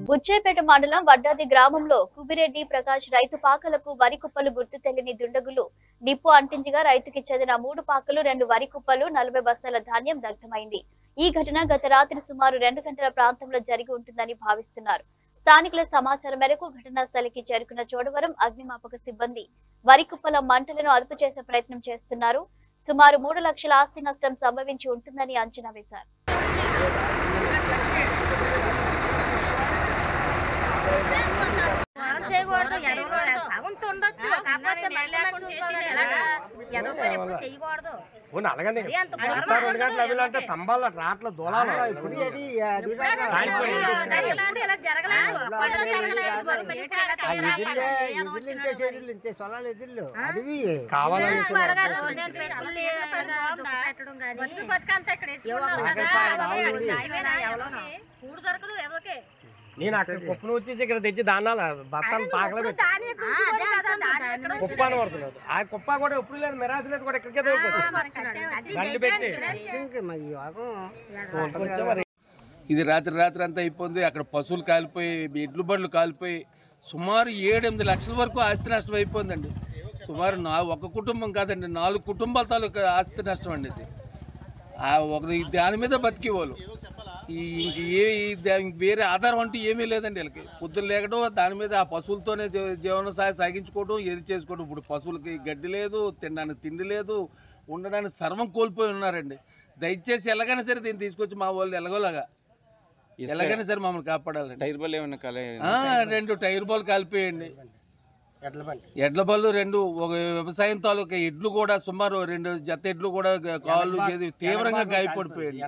బుచ్చేపేట మండలం వడ్డాది గ్రామంలో కుబిరెడ్డి ప్రకాష్ రైతు పాకలకు వరి కుప్పలు గుర్తు తెలియని దుండగులు నిప్పు అంటించగా రైతుకి చెందిన 3 పాకలు 2 వరి కుప్పలు 40 బస్తాల ధాన్యం దగ్ధమైంది. ఈ ఘటన గత రాత్రి సుమారు 2 గంటల ప్రాంతంలో జరిగి ఉంటుందని భావిస్తున్నారు. స్థానికుల సమాచారం మేరకు ఘటనా స్థలికి చేరుకున్న చోడవరం అగ్నిమాపక సిబ్బంది వరి కుప్పల మంటలను అదుపు చేసే ప్రయత్నం చేస్తున్నారు. సుమారు 3 లక్షల ఆస్తి నష్టం సంభవించి ఉంటుందని అంచనా వేశారు. చేయకూడదు సగంతో ఉండొచ్చు కాకపోతే మనుషులను చూసుకోవాలి ఎలాగా ఏదో పని ఎప్పుడు చేయకూడదు ఇలా జరగలేదు నేను అక్కడ కుప్పను వచ్చేసి ఇక్కడ తెచ్చి దాన్నాల బత్తాను పాకలో కుప్ప అని వరుసలేదు. ఆ కుప్ప కూడా ఎప్పుడు లేదు, మిరాజు లేదు కూడా ఇక్కడికే తోడుకోవచ్చు. ఇది రాత్రి అంతా అయిపోయింది. అక్కడ పశువులు కాలిపోయి, ఎడ్లు బండ్లు కాలిపోయి సుమారు 7-8 లక్షల వరకు ఆస్తి నష్టం అయిపోయిందండి. సుమారు ఒక కుటుంబం కాదండి, 4 కుటుంబాల తాలూకు ఆస్తి నష్టం అండి. ఇది దాని మీద బతికేవాళ్ళు. వేరే ఆధారం అంటూ ఏమీ లేదండి వీళ్ళకి. పొద్దున్న లేకడం దాని మీద ఆ పశువులతోనే జీవన సాగించుకోవడం, ఎది చేసుకోవడం. ఇప్పుడు పశువులకి గడ్డి లేదు, తినడానికి తిండి లేదు, ఉండడానికి సర్వం కోల్పోయి ఉన్నారండి. దయచేసి ఎలాగైనా సరే దీన్ని తీసుకొచ్చి మా వాళ్ళు ఎలాగైనా సరే మమ్మల్ని కాపాడాలి. టైర్ బాల్ ఏమన్నా 2 టైర్ బాల్ కాలిపోయండి. ఎడ్ల బళ్ళు 2, ఒక వ్యవసాయం తాలూకా ఎడ్లు కూడా సుమారు 2 జత ఎడ్లు కూడా కాళ్ళు తీవ్రంగా గాయపడిపోయాయి.